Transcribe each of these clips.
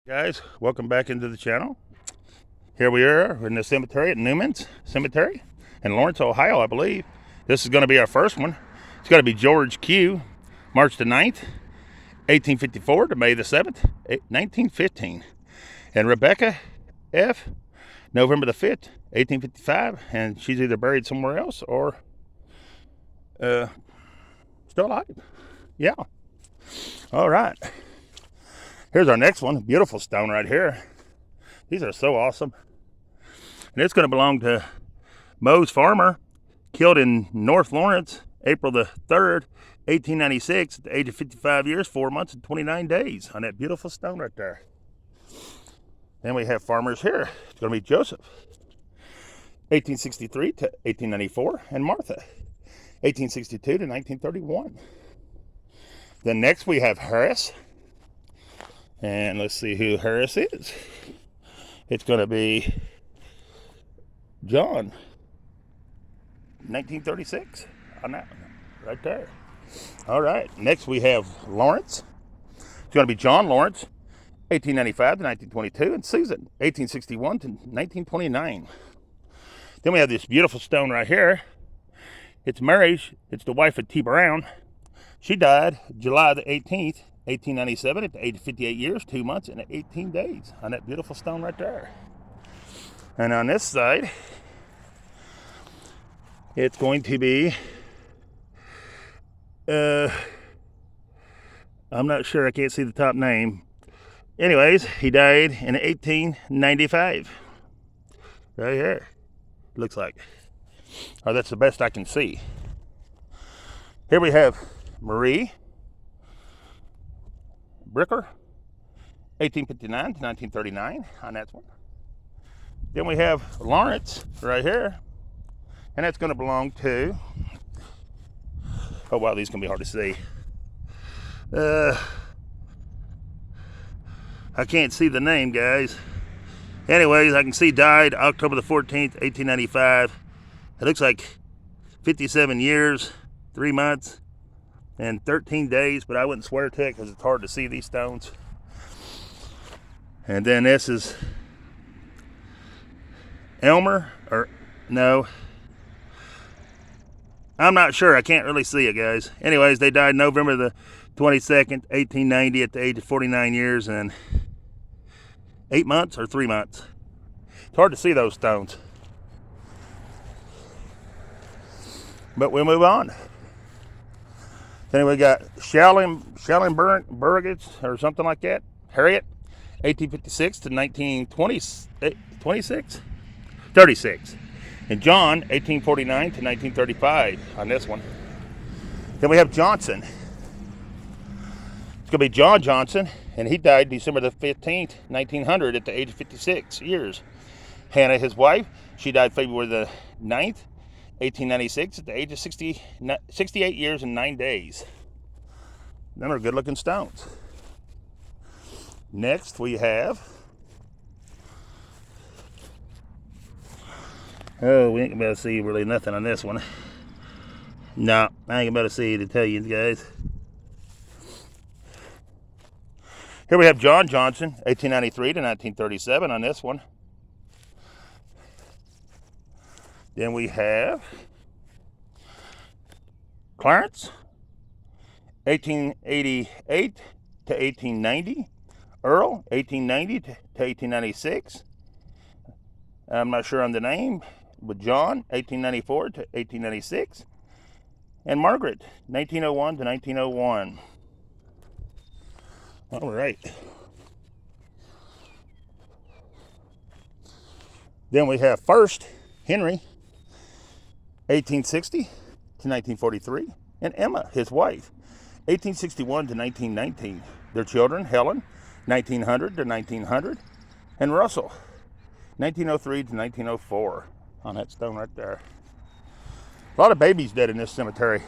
Guys, welcome back into the channel. Here we are in the cemetery at Newman's Cemetery in Lawrence, Ohio, I believe. This is going to be our first one. It's going to be George Q, March the 9th, 1854 to May the 7th, 1915. And Rebecca F, November the 5th, 1855. And she's either buried somewhere else or still alive. Yeah. All right. Here's our next one. Beautiful stone right here. These are so awesome. And it's going to belong to Mose Farmer, killed in North Lawrence, April the 3rd, 1896, at the age of 55 years, 4 months, and 29 days on that beautiful stone right there. Then we have farmers here. It's going to be Joseph, 1863 to 1894, and Martha, 1862 to 1931. Then next we have Harris. And let's see who Harris is. It's going to be John, 1936, on that one, right there. All right, next we have Lawrence. It's going to be John Lawrence, 1895 to 1922, and Susan, 1861 to 1929. Then we have this beautiful stone right here. It's Mary. It's the wife of T. Brown. She died July the 18th, 1897 at the age of 58 years, 2 months, and 18 days on that beautiful stone right there. And on this side, it's going to be, I'm not sure, I can't see the top name. Anyways, he died in 1895. Right here, looks like. Or that's the best I can see. Here we have Marie Bricker, 1859 to 1939 on that one. Then we have Lawrence right here, and that's going to belong to, oh wow, these are going to be hard to see. I can't see the name, guys. Anyways, I can see died October the 14th, 1895. It looks like 57 years, 3 months, and 13 days, but I wouldn't swear to it because it's hard to see these stones. And then this is Elmer, or no, I'm not sure. I can't really see it, guys. Anyways, they died November the 22nd, 1890 at the age of 49 years and 8 months or 3 months. It's hard to see those stones. But we'll move on. Then we got Schellenberg or something like that. Harriet, 1856 to 1926, 36. And John, 1849 to 1935 on this one. Then we have Johnson. It's going to be John Johnson, and he died December the 15th, 1900 at the age of 56 years. Hannah, his wife, she died February the 9th, 1896 at the age of 68 years and 9 days. Them are good looking stones. Next we have, oh, we ain't gonna be able to see really nothing on this one. No, I ain't gonna be able to see to tell you guys. Here we have John Johnson, 1893 to 1937 on this one. Then we have Clarence, 1888 to 1890. Earl, 1890 to 1896. I'm not sure on the name, but John, 1894 to 1896. And Margaret, 1901 to 1901. All right. Then we have first Henry, 1860 to 1943, and Emma, his wife, 1861 to 1919. Their children, Helen, 1900 to 1900, and Russell, 1903 to 1904, on that stone right there. A lot of babies dead in this cemetery.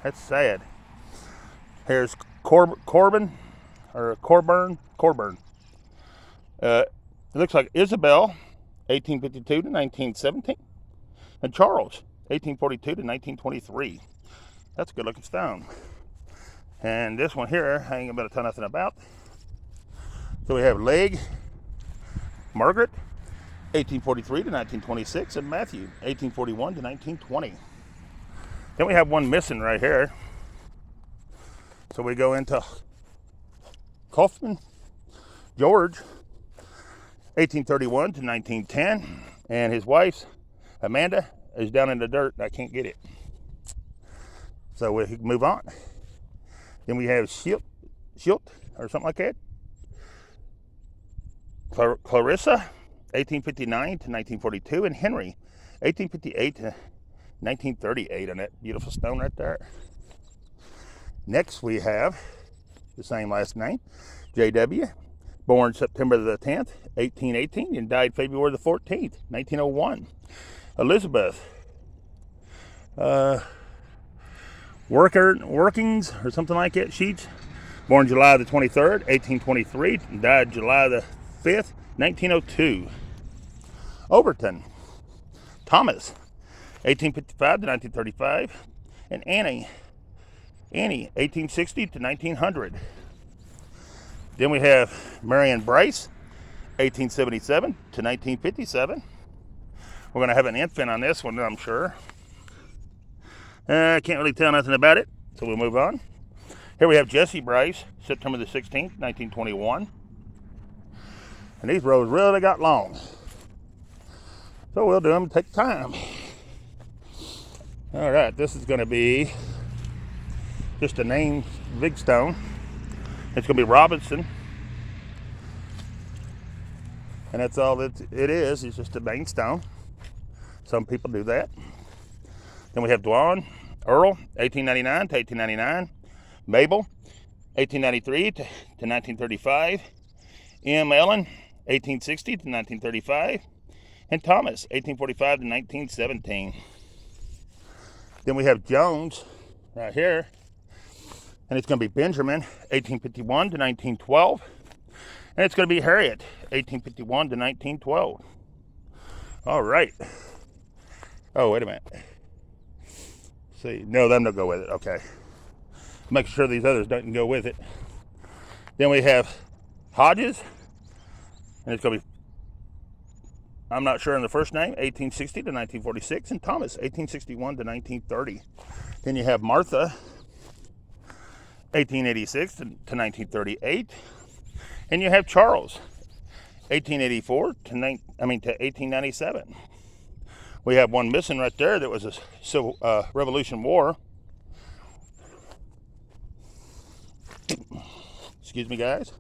That's sad. Here's Coburn. It looks like Isabel, 1852 to 1917, and Charles, 1842 to 1923. That's a good looking stone. And this one here, I ain't gonna tell nothing about. So we have Legge, Margaret, 1843 to 1926, and Matthew, 1841 to 1920. Then we have one missing right here. So we go into Kaufman, George, 1831 to 1910, and his wife, Amanda, is down in the dirt. I can't get it. So we move on. Then we have Schilt or something like that. Clarissa, 1859 to 1942, and Henry, 1858 to 1938, on that beautiful stone right there. Next we have the same last name, J.W., born September the 10th, 1818, and died February the 14th, 1901. Elizabeth, Workings or something like that, Sheets, born July the 23rd, 1823, and died July the 5th, 1902. Overton, Thomas, 1855 to 1935, and Annie, 1860 to 1900. Then we have Marion Bryce, 1877 to 1957. We're going to have an infant on this one, I'm sure. I can't really tell nothing about it, so we'll move on. Here we have Jesse Bryce, September the 16th, 1921. And these rows really got long, so we'll do them take time. All right, this is going to be just a name, big stone. It's going to be Robinson, and that's all it is. It's just a main stone. Some people do that. Then we have Dwan Earl, 1899 to 1899. Mabel, 1893 to 1935. M. Ellen, 1860 to 1935. And Thomas, 1845 to 1917. Then we have Jones right here, and it's going to be Benjamin, 1851 to 1912. And it's going to be Harriet, 1851 to 1912. All right. Oh, wait a minute. See, no, them don't go with it. Okay. Make sure these others don't go with it. Then we have Hodges, and it's going to be, I'm not sure on the first name, 1860 to 1946, and Thomas, 1861 to 1930. Then you have Martha, 1886 to 1938, and you have Charles, 1884 to 1897. We have one missing right there that was a Civil Revolution War. Excuse me, guys.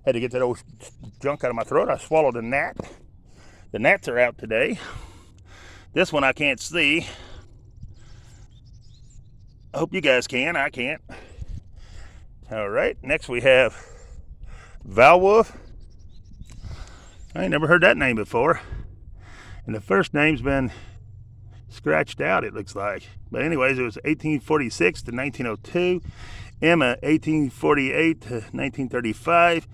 Had to get that old junk out of my throat. I swallowed a gnat. The gnats are out today. This one I can't see. I hope you guys can. I can't. All right. Next we have Valwolf. I ain't never heard that name before. And the first name's been scratched out, it looks like. But anyways, it was 1846 to 1902. Emma, 1848 to 1935.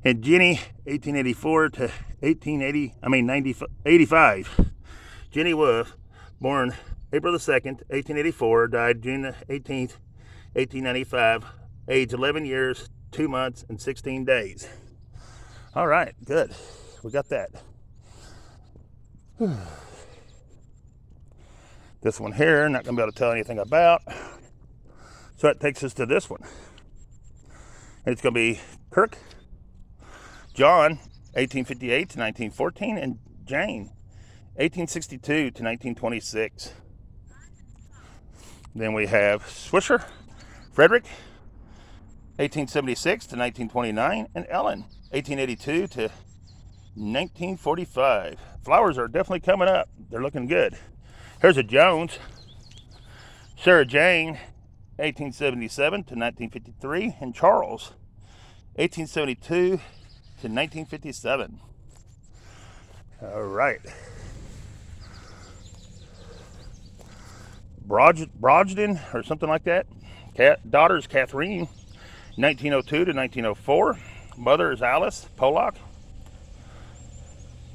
And Jenny, 1884 to 85. Jenny Wolf, born April the 2nd, 1884, died June the 18th, 1895, age 11 years, 2 months, and 16 days. All right, good. We got that. This one here, not going to be able to tell anything about. So that takes us to this one. And it's going to be Kirk, John, 1858 to 1914, and Jane, 1862 to 1926. Then we have Swisher, Frederick, 1876 to 1929, and Ellen, 1882 to 1945. Flowers are definitely coming up. They're looking good. Here's a Jones, Sarah Jane, 1877 to 1953, and Charles, 1872 to 1957. All right. Brogden, or something like that. Daughter's Catherine, 1902 to 1904. Mother is Alice Pollock,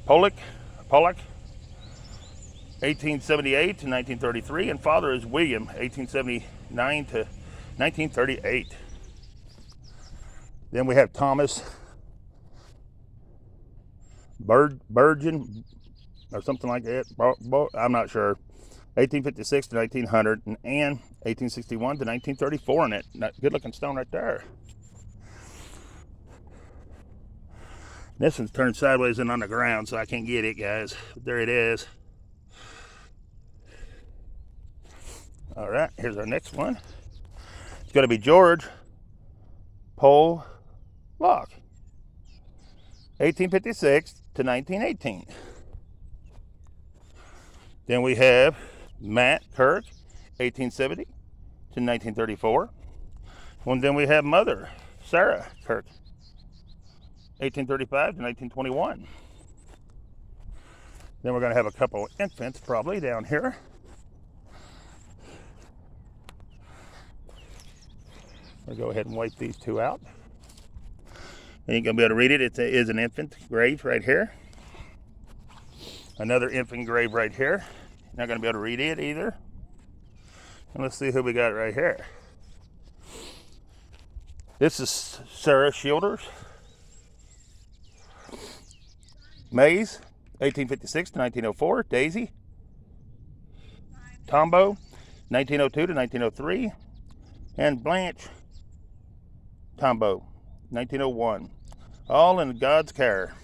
1878 to 1933, and father is William, 1879 to 1938. Then we have Thomas Virgin or something like that. I'm not sure. 1856 to 1900, and Anne, 1861 to 1934 in it. Good looking stone right there. This one's turned sideways and on the ground, so I can't get it, guys. But there it is. All right, here's our next one. It's going to be George Pole Lock, 1856 to 1918. Then we have Matt Kirk, 1870 to 1934. And then we have Mother Sarah Kirk, 1835 to 1921. Then we're going to have a couple infants probably down here. We'll go ahead and wipe these two out. You ain't going to be able to read it. It is an infant grave right here. Another infant grave right here. Not going to be able to read it either. And let's see who we got right here. This is Sarah Shielders. Mays, 1856 to 1904. Daisy. Tombo, 1902 to 1903. And Blanche Tombo, 1901. All in God's care.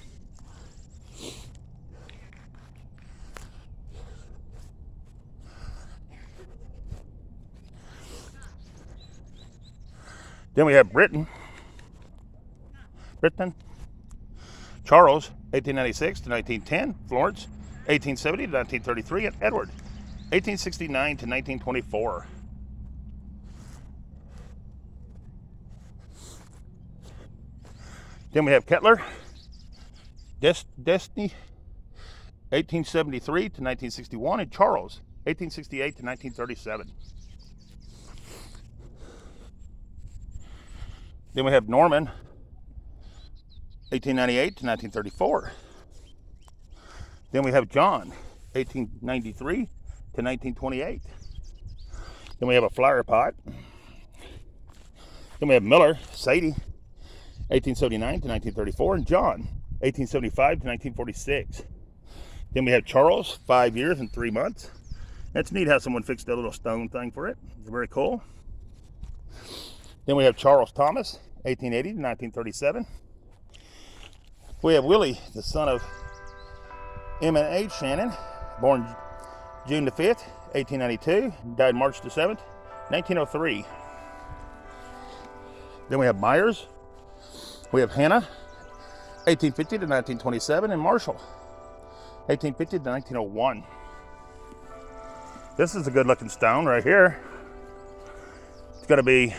Then we have Britain, Charles, 1896 to 1910, Florence, 1870 to 1933, and Edward, 1869 to 1924. Then we have Kettler, Destiny, 1873 to 1961, and Charles, 1868 to 1937. Then we have Norman, 1898 to 1934. Then we have John, 1893 to 1928. Then we have a flower pot. Then we have Miller, Sadie, 1879 to 1934, and John, 1875 to 1946. Then we have Charles, 5 years and 3 months. That's neat how someone fixed a little stone thing for it. It's very cool. Then we have Charles Thomas, 1880 to 1937. We have Willie, the son of M and H Shannon, born June the 5th, 1892, died March the 7th, 1903. Then we have Myers. We have Hannah, 1850 to 1927, and Marshall, 1850 to 1901. This is a good looking stone right here. It's going to be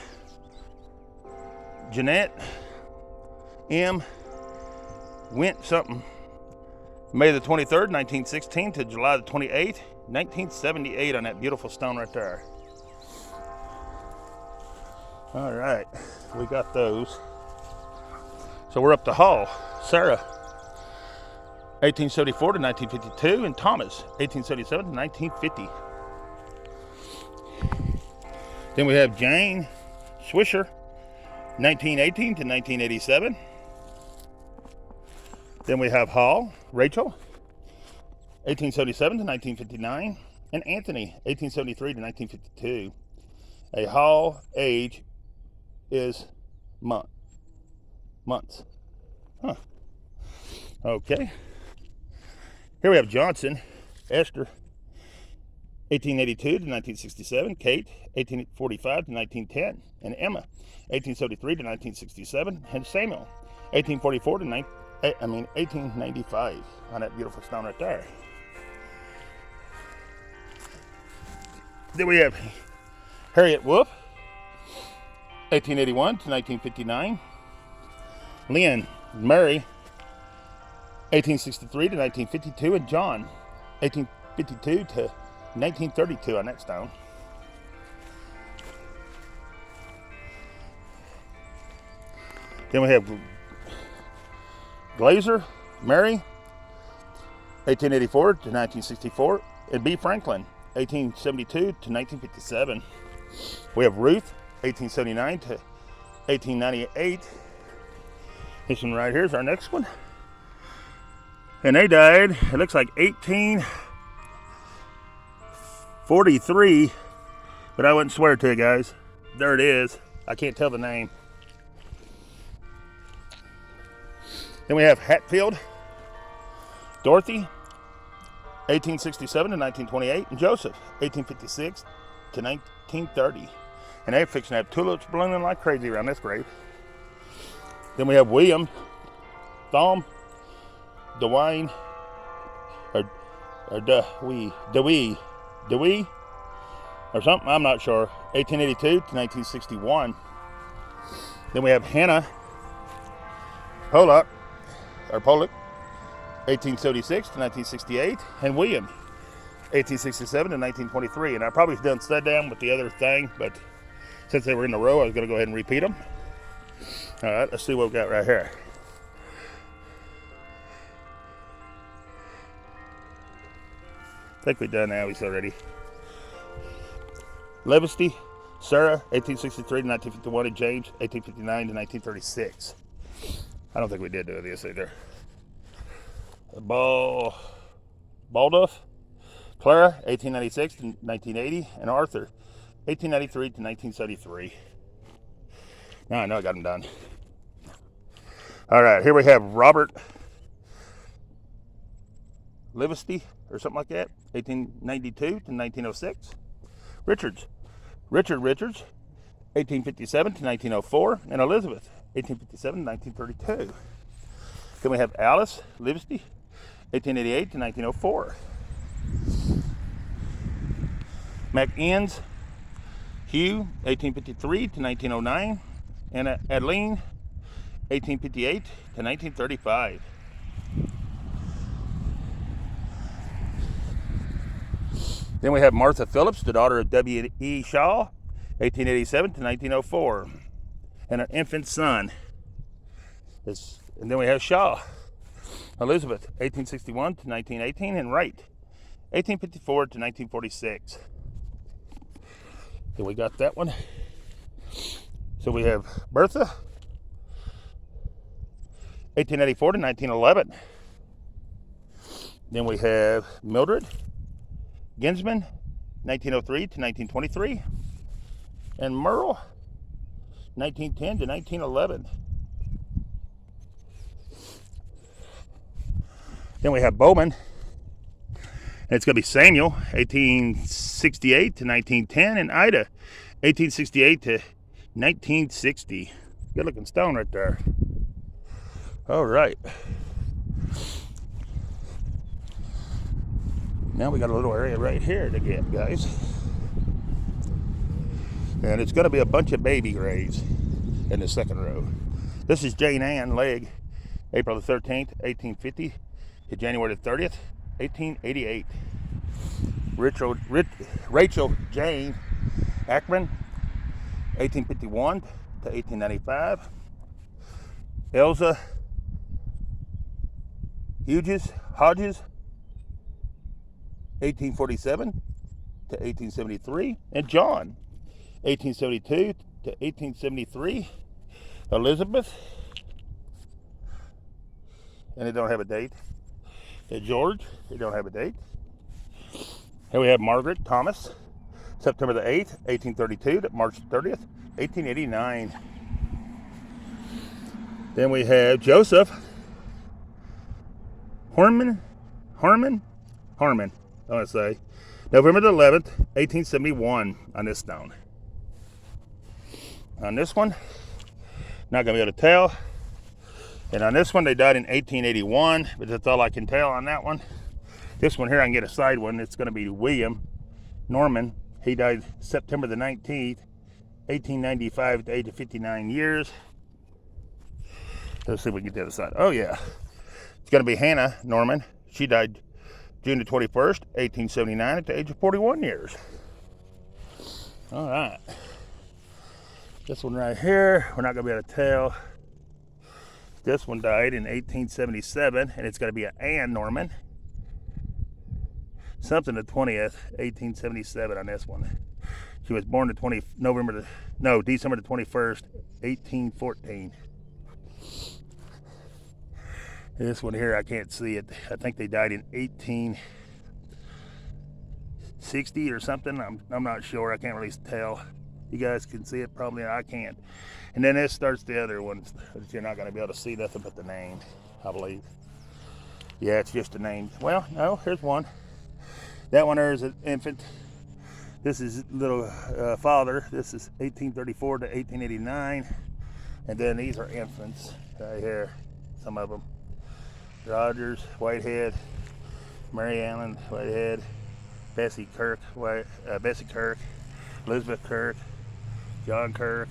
Jeanette M. Went something. May the 23rd, 1916 to July the 28th, 1978 on that beautiful stone right there. All right, we got those. So we're up to Hall, Sarah, 1874 to 1952, and Thomas, 1877 to 1950. Then we have Jane Swisher, 1918 to 1987. Then we have Hall, Rachel, 1877 to 1959, and Anthony, 1873 to 1952. A Hall age is months. Huh. Okay. Here we have Johnson, Esther, 1882 to 1967, Kate, 1845 to 1910, and Emma, 1873 to 1967, and Samuel, 1844 to 1895 on that beautiful stone right there. Then we have Harriet Wolf, 1881 to 1959, Lynn Mary, 1863 to 1952, and John, 1852 to 1932 on that stone. Then we have Glazer Mary, 1884 to 1964, and B. Franklin, 1872 to 1957. We have Ruth, 1879 to 1898. This one right here is our next one. And they died, it looks like 1843, but I wouldn't swear to it, guys. There it is. I can't tell the name. Then we have Hatfield, Dorothy, 1867 to 1928, and Joseph, 1856 to 1930. And they're fixing to have tulips blooming like crazy around this grave. Then we have William, Thom, Dewey, Dewey, or something, I'm not sure, 1882 to 1961. Then we have Hannah Pollock, 1876 to 1968, and William, 1867 to 1923. And I probably done stud down with the other thing, but since they were in a row, I was going to go ahead and repeat them. All right, let's see what we've got right here. I think we've done Allie's already. Levesty, Sarah, 1863 to 1951, and James, 1859 to 1936. I don't think we did do this either. Balduff, Clara, 1896 to 1980, and Arthur, 1893 to 1973. Now I know I got them done. All right, here we have Robert Livesty, or something like that, 1892 to 1906. Richard Richards, 1857 to 1904, and Elizabeth, 1857 to 1932. Then we have Alice Livesty, 1888 to 1904. McInnes Hugh, 1853 to 1909, and Adeline, 1858 to 1935. Then we have Martha Phillips, the daughter of W.E. Shaw, 1887 to 1904, and her infant son. And then we have Shaw, Elizabeth, 1861 to 1918, and Wright, 1854 to 1946. And we got that one. So we have Bertha, 1884 to 1911. Then we have Mildred Ginsman, 1903 to 1923, and Merle, 1910 to 1911. Then we have Bowman, and it's going to be Samuel, 1868 to 1910, and Ida, 1868 to 1960. Good looking stone right there. All right. Now we got a little area right here to get, guys. And it's going to be a bunch of baby graves in the second row. This is Jane Ann Legg, April the 13th, 1850 to January the 30th, 1888. Rachel Jane Ackman, 1851 to 1895. Elza Hodges, 1847 to 1873, and John, 1872 to 1873. Elizabeth, and they don't have a date. And George, they don't have a date. Here we have Margaret Thomas, September the 8th, 1832 to March 30th, 1889. Then we have Joseph Harmon, I want to say, November the 11th, 1871 on this stone. On this one, not going to be able to tell. And on this one, they died in 1881, but that's all I can tell on that one. This one here, I can get a side one. It's going to be William Norman. He died September the 19th, 1895 at the age of 59 years. Let's see if we can get the other side. Oh, yeah. It's going to be Hannah Norman. She died June the 21st, 1879 at the age of 41 years. All right. This one right here, we're not going to be able to tell. This one died in 1877, and it's going to be an Ann Norman. Something the 20th, 1877 on this one. She was born December the 21st, 1814. This one here, I can't see it. I think they died in 1860 or something. I'm not sure. I can't really tell. You guys can see it, probably. I can't. And then this starts the other ones. You're not going to be able to see nothing but the name, I believe. Yeah, it's just a name. Well, no, here's one. That one there is an infant. This is little father. This is 1834 to 1889. And then these are infants right here, some of them. Rogers, Whitehead, Mary Allen, Whitehead, Bessie Kirk, Elizabeth Kirk, John Kirk,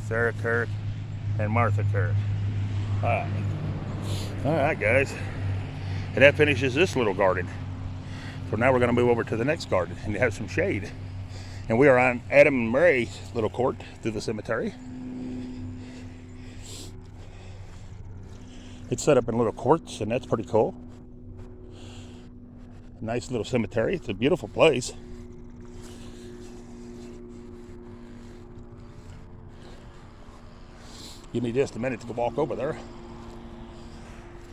Sarah Kirk, and Martha Kirk. All right, guys. And that finishes this little garden. So now we're going to move over to the next garden and have some shade. And we are on Adam and Mary's little court through the cemetery. It's set up in little courts, and that's pretty cool. Nice little cemetery. It's a beautiful place. Give me just a minute to go walk over there.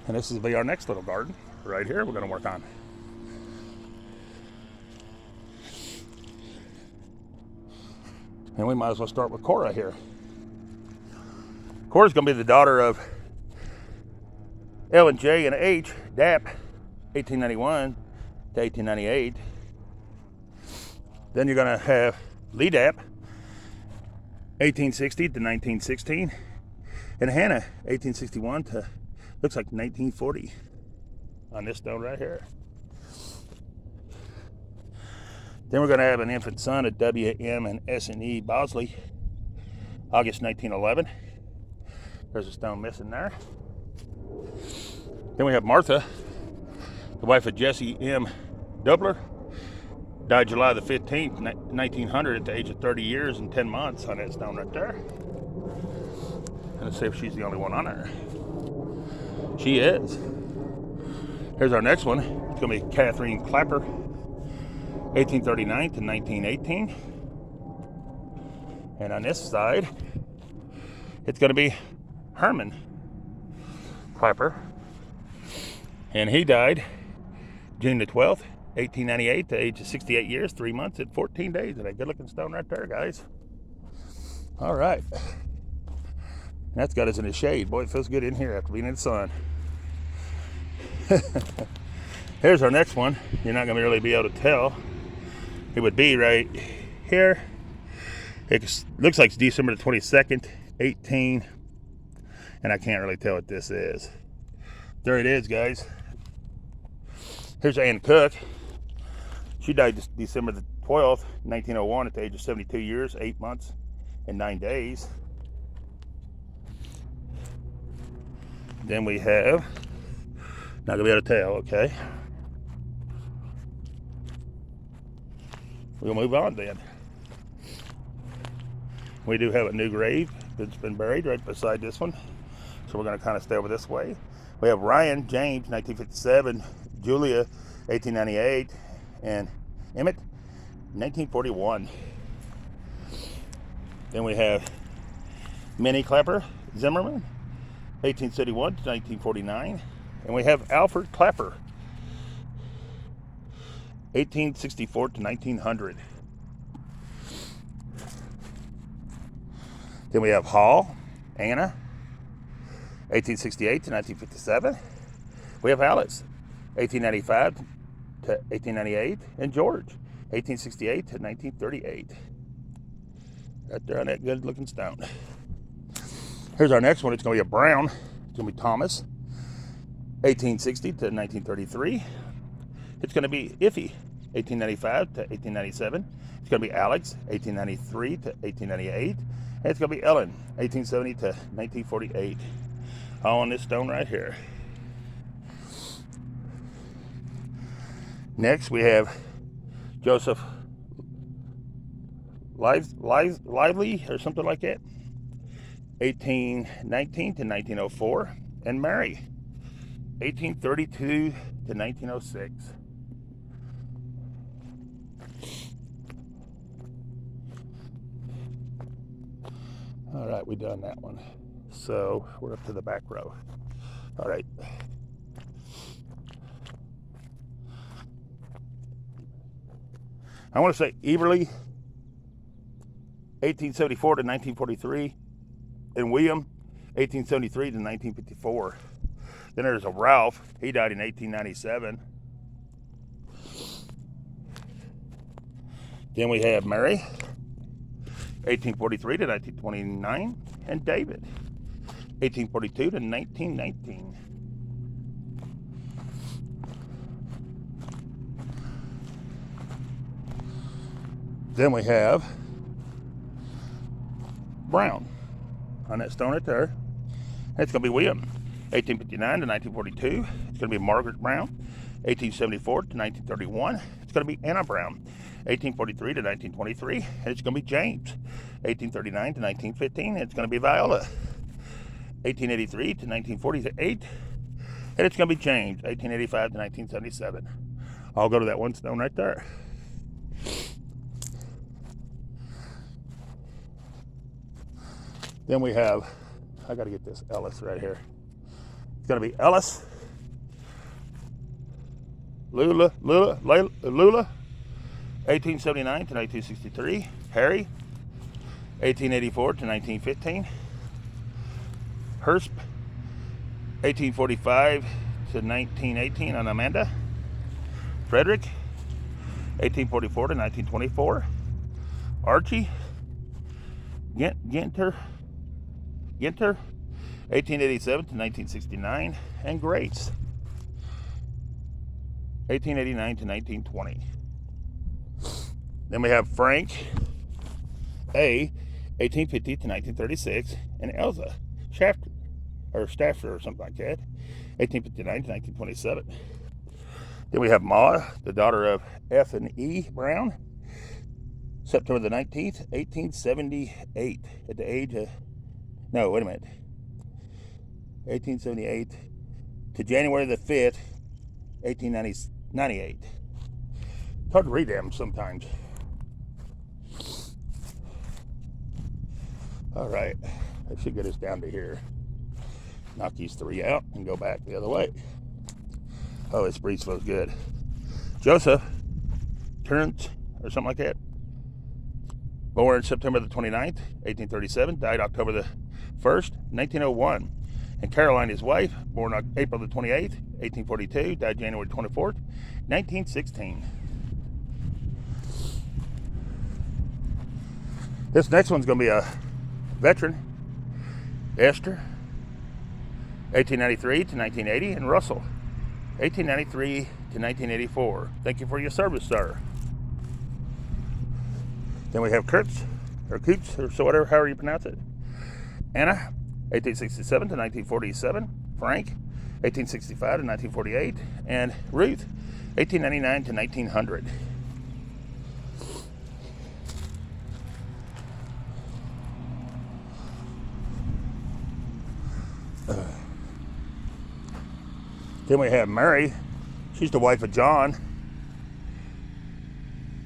And this will be our next little garden right here we're going to work on. And we might as well start with Cora here. Cora's going to be the daughter of Ellen J. and H. Dapp, 1891 to 1898. Then you're going to have Lee Dapp, 1860 to 1916. And Hannah, 1861 to, looks like 1940. On this stone right here. Then we're going to have an infant son of W.M. and S.N.E. Bosley, August 1911. There's a stone missing there. Then we have Martha, the wife of Jesse M. Dubler, died July the 15th, 1900 at the age of 30 years and 10 months on that stone right there. And let's see if she's the only one on there. She is. Here's our next one. It's going to be Catherine Clapper, 1839 to 1918. And on this side, it's going to be Herman Clapper. And he died June the 12th, 1898, to the age of 68 years, 3 months, and 14 days. And a good looking stone right there, guys. All right. And that's got us in the shade. Boy, it feels good in here after being in the sun. Here's our next one. You're not going to really be able to tell. It would be right here. It looks like it's December the 22nd, 18. And I can't really tell what this is. There it is, guys. Here's Ann Cook. She died December the 12th, 1901 at the age of 72 years, 8 months, and 9 days. Then we have, not going to be able to tell, okay. We'll move on then. We do have a new grave that's been buried right beside this one. So we're going to kind of stay over this way. We have Ryan James, 1957, Julia, 1898, and Emmett, 1941. Then we have Minnie Clapper Zimmerman, 1871 to 1949. And we have Alfred Clapper, 1864 to 1900. Then we have Hall, Anna, 1868 to 1957. We have Alice, 1895 to 1898. And George, 1868 to 1938. Right there on that good looking stone. Here's our next one. It's going to be a brown. It's going to be Thomas, 1860 to 1933. It's going to be Iffy, 1895 to 1897. It's going to be Alex, 1893 to 1898. And it's going to be Ellen, 1870 to 1948. All on this stone right here. Next, we have Joseph Lively, or something like that, 1819 to 1904. And Mary, 1832 to 1906. All right, we done that one. So we're up to the back row. All right. I want to say Eberly, 1874 to 1943, and William, 1873 to 1954. Then there's a Ralph. He died in 1897. Then we have Mary, 1843 to 1929, and David, 1842 to 1919. Then we have Brown on that stone right there. It's going to be William, 1859 to 1942. It's going to be Margaret Brown, 1874 to 1931. It's going to be Anna Brown, 1843 to 1923. And it's going to be James, 1839 to 1915. And it's going to be Viola, 1883 to 1948. And it's going to be James, 1885 to 1977. I'll go to that one stone right there. Then we have, I got to get this Ellis right here. It's going to be Ellis, Lula, 1879 to 1963. Harry, 1884 to 1915. Hersp, 1845 to 1918 on Amanda. Frederick, 1844 to 1924. Archie, Ginter, 1887 to 1969, and Grace, 1889 to 1920. Then we have Frank A, 1850 to 1936, and Elsa Stafford or something like that, 1859 to 1927. Then we have Ma, the daughter of F and E Brown, September the 19th, 1878, at the age of, no, wait a minute, 1878 to January the 5th, 1898. It's hard to read them sometimes. All right, that should get us down to here. Knock these three out and go back the other way. Oh, this breeze feels good. Joseph Terrence, or something like that. Born September the 29th, 1837, died October the 1st, 1901. And Caroline, his wife, born on April the 28th, 1842, died January 24th, 1916. This next one's going to be a veteran, Esther, 1893 to 1980, and Russell, 1893 to 1984. Thank you for your service, sir. Then we have Kurtz, or Coots, or so whatever, however you pronounce it. Anna, 1867 to 1947. Frank, 1865 to 1948. And Ruth, 1899 to 1900. Then we have Mary. She's the wife of John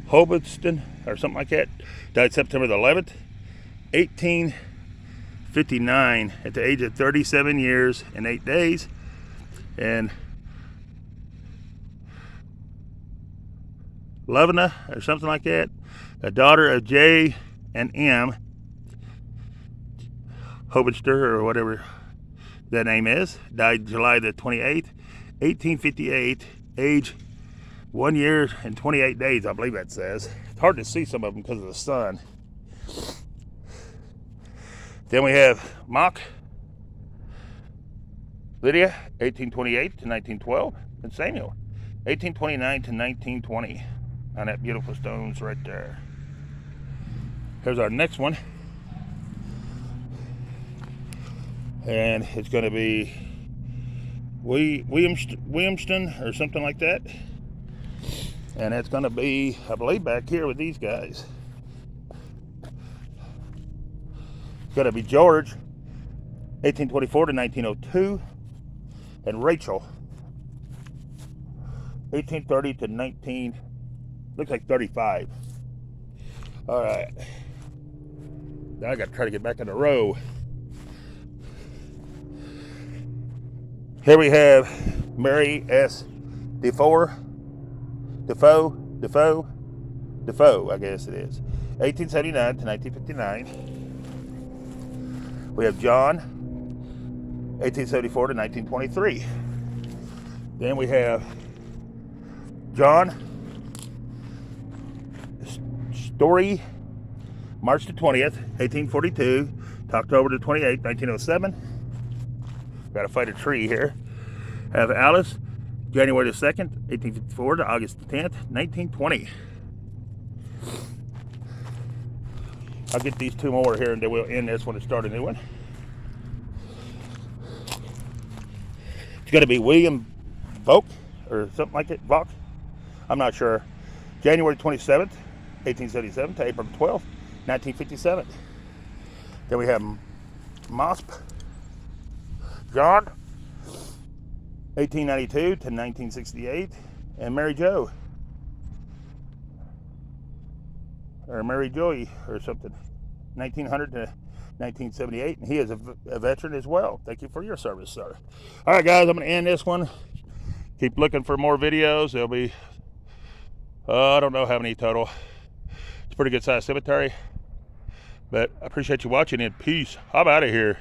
Hobston, or something like that. Died September the 11th, 1859, at the age of 37 years and 8 days. And Levina, or something like that, a daughter of J and M Hobster, or whatever that name is, died July the 28th, 1858, age 1 year and 28 days, I believe that says. It's hard to see some of them because of the sun. Then we have Mock Lydia, 1828 to 1912, and Samuel, 1829 to 1920, on that beautiful stones right there. Here's our next one. And it's going to be Williamston, or something like that. And it's going to be, I believe, back here with these guys. It's going to be George, 1824 to 1902, and Rachel, 1830 to 19, looks like 35. All right. Now I got to try to get back in the row. Here we have Mary S. Defoe, I guess it is. 1879 to 1959. We have John, 1874 to 1923. Then we have John Story, March the 20th, 1842 to October the 28th, 1907. Got to fight a tree here. Have Alice, January the 2nd, 1854 to August the 10th, 1920. I'll get these two more here and then we'll end this one and start a new one. It's going to be William Volk or something like that. Volk? I'm not sure. January 27th, 1877 to April 12th, 1957. Then we have Mosp John, 1892 to 1968, and Mary Jo, or Mary Joy, or something, 1900 to 1978, and he is a veteran as well. Thank you for your service, sir. All right, guys, I'm going to end this one. Keep looking for more videos. There'll be, I don't know how many total. It's a pretty good sized cemetery, but I appreciate you watching, and peace. I'm out of here.